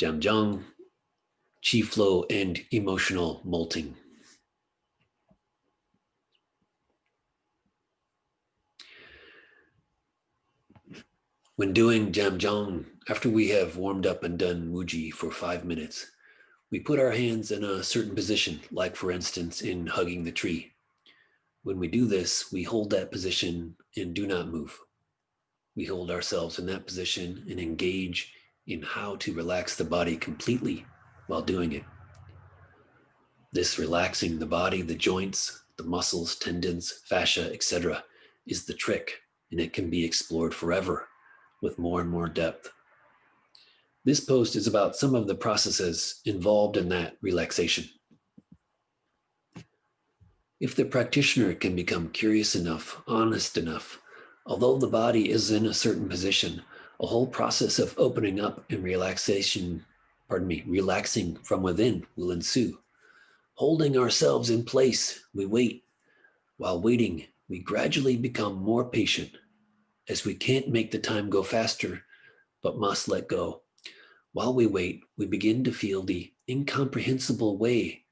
Zhan Zhuang, chi flow, and emotional molting. When doing Zhan Zhuang, after we have warmed up and done Wuji for 5 minutes, we put our hands in a certain position, like for instance in hugging the tree. When we do this, we hold that position and do not move. We hold ourselves in that position and engage in how to relax the body completely while doing it. This relaxing the body, the joints, the muscles, tendons, fascia, etc., is the trick, and it can be explored forever with more and more depth. This post is about some of the processes involved in that relaxation. If the practitioner can become curious enough, honest enough, although the body is in a certain position, a whole process of opening up and relaxing from within will ensue. Holding ourselves in place, we wait. While waiting, we gradually become more patient, as we can't make the time go faster, but must let go. While we wait, we begin to feel the incomprehensible way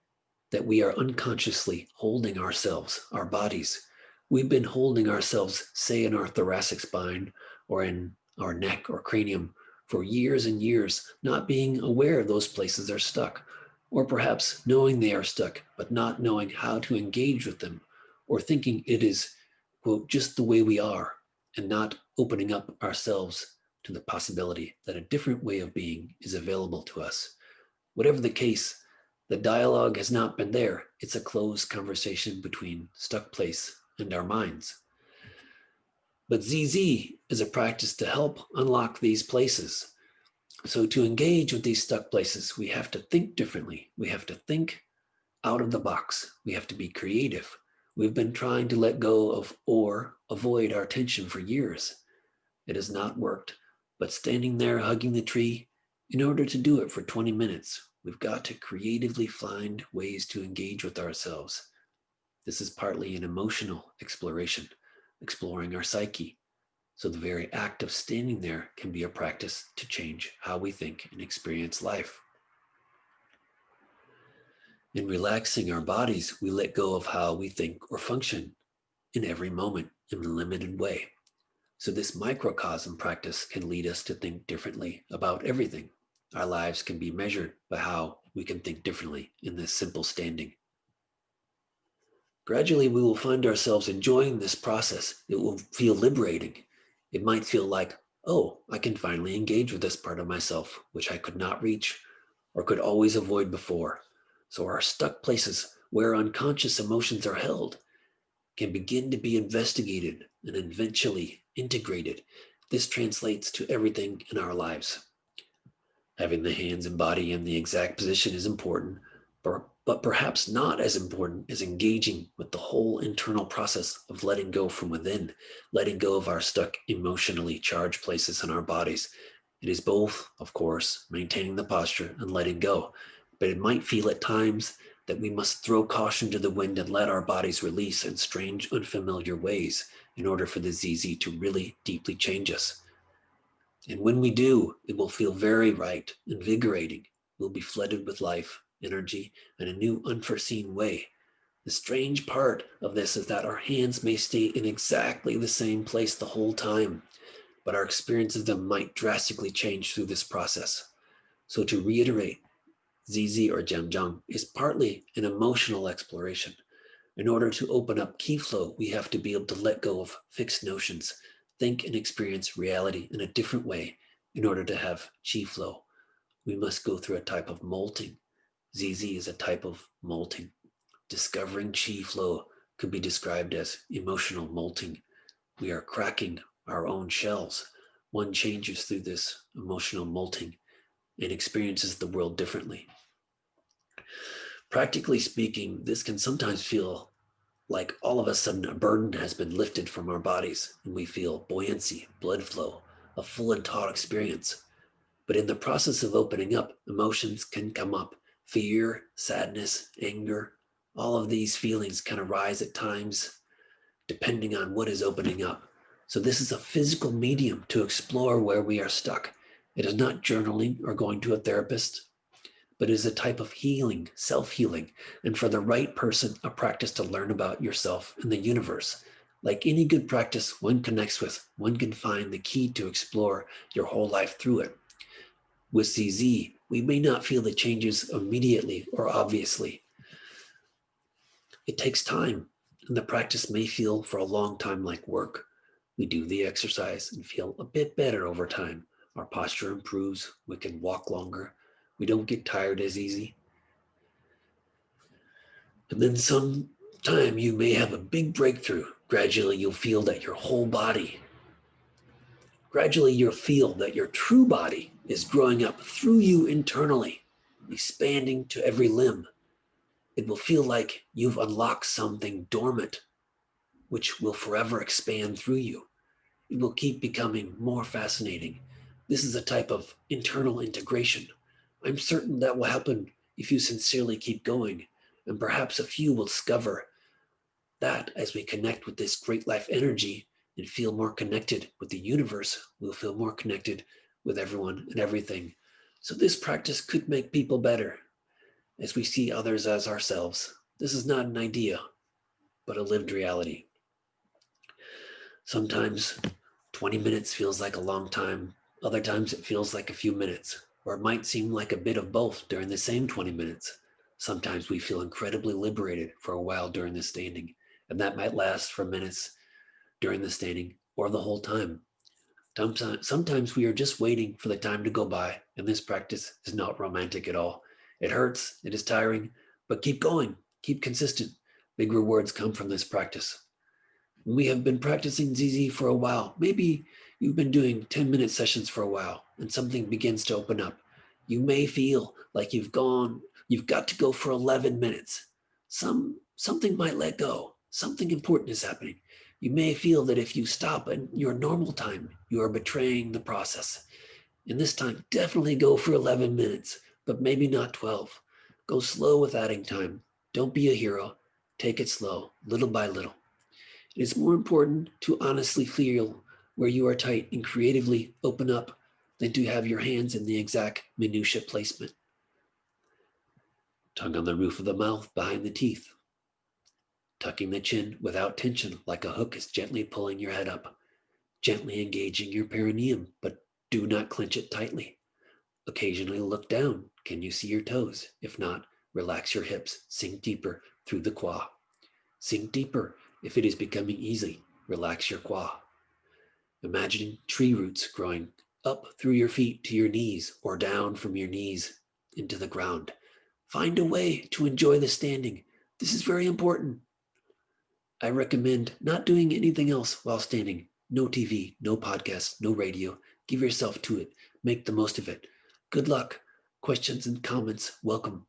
that we are unconsciously holding ourselves, our bodies. We've been holding ourselves, say, in our thoracic spine or in our neck or cranium for years and years, not being aware those places are stuck, or perhaps knowing they are stuck, but not knowing how to engage with them, or thinking it is, quote, just the way we are, and not opening up ourselves to the possibility that a different way of being is available to us. Whatever the case, the dialogue has not been there. It's a closed conversation between stuck place and our minds. But ZZ is a practice to help unlock these places. So to engage with these stuck places, we have to think differently. We have to think out of the box. We have to be creative. We've been trying to let go of or avoid our tension for years. It has not worked, but standing there hugging the tree, in order to do it for 20 minutes, we've got to creatively find ways to engage with ourselves. This is partly an emotional exploration, exploring our psyche. So the very act of standing there can be a practice to change how we think and experience life. In relaxing our bodies, we let go of how we think or function in every moment in a limited way. So this microcosm practice can lead us to think differently about everything. Our lives can be measured by how we can think differently in this simple standing. Gradually, we will find ourselves enjoying this process. It will feel liberating. It might feel like, oh, I can finally engage with this part of myself, which I could not reach or could always avoid before. So our stuck places where unconscious emotions are held can begin to be investigated and eventually integrated. This translates to everything in our lives. Having the hands and body in the exact position is important, but perhaps not as important as engaging with the whole internal process of letting go from within, letting go of our stuck emotionally charged places in our bodies. It is both, of course, maintaining the posture and letting go, but it might feel at times that we must throw caution to the wind and let our bodies release in strange, unfamiliar ways in order for the ZZ to really deeply change us. And when we do, it will feel very right, invigorating. We'll be flooded with life, energy, in a new, unforeseen way. The strange part of this is that our hands may stay in exactly the same place the whole time, but our experience of them might drastically change through this process. So to reiterate, ZZ or Zhan Zhuang is partly an emotional exploration. In order to open up key flow, we have to be able to let go of fixed notions, think and experience reality in a different way in order to have chi flow. We must go through a type of molting. ZZ is a type of molting. Discovering chi flow could be described as emotional molting. We are cracking our own shells. One changes through this emotional molting and experiences the world differently. Practically speaking, this can sometimes feel like all of a sudden a burden has been lifted from our bodies and we feel buoyancy, blood flow, a full and taut experience. But in the process of opening up, emotions can come up. Fear, sadness, anger, all of these feelings can arise at times depending on what is opening up. So this is a physical medium to explore where we are stuck It is not journaling or going to a therapist, but is a type of healing, self-healing, and for the right person, a practice to learn about yourself and the universe. Like any good practice one connects with, one can find the key to explore your whole life through it. With CZ, we may not feel the changes immediately or obviously. It takes time, and the practice may feel for a long time like work. We do the exercise and feel a bit better over time. Our posture improves, we can walk longer, we don't get tired as easy. And then sometime you may have a big breakthrough. Gradually you'll feel that your whole body, gradually you'll feel that your true body is growing up through you internally, expanding to every limb. It will feel like you've unlocked something dormant, which will forever expand through you. It will keep becoming more fascinating. This is a type of internal integration. I'm certain that will happen if you sincerely keep going, and perhaps a few will discover that as we connect with this great life energy and feel more connected with the universe, we'll feel more connected with everyone and everything. So this practice could make people better as we see others as ourselves. This is not an idea, but a lived reality. Sometimes 20 minutes feels like a long time. Other times it feels like a few minutes, or it might seem like a bit of both during the same 20 minutes. Sometimes we feel incredibly liberated for a while during the standing, and that might last for minutes during the standing or the whole time. Sometimes we are just waiting for the time to go by, and this practice is not romantic at all. It hurts, it is tiring, but keep going, keep consistent. Big rewards come from this practice. We have been practicing ZZ for a while. Maybe you've been doing 10-minute sessions for a while and something begins to open up. You may feel like you've got to go for 11 minutes. Something might let go. Something important is happening. You may feel that if you stop at your normal time, you are betraying the process. In this time, definitely go for 11 minutes, but maybe not 12. Go slow with adding time. Don't be a hero. Take it slow, little by little. It is more important to honestly feel where you are tight and creatively open up than to have your hands in the exact minutia placement. Tongue on the roof of the mouth behind the teeth. Tucking the chin without tension like a hook is gently pulling your head up. Gently engaging your perineum, but do not clench it tightly. Occasionally look down. Can you see your toes? If not, relax your hips. Sink deeper through the quad. Sink deeper. If it is becoming easy, relax your quad. Imagining tree roots growing up through your feet to your knees or down from your knees into the ground. Find a way to enjoy the standing. This is very important. I recommend not doing anything else while standing. No TV, no podcast, no radio. Give yourself to it. Make the most of it. Good luck. Questions and comments, welcome.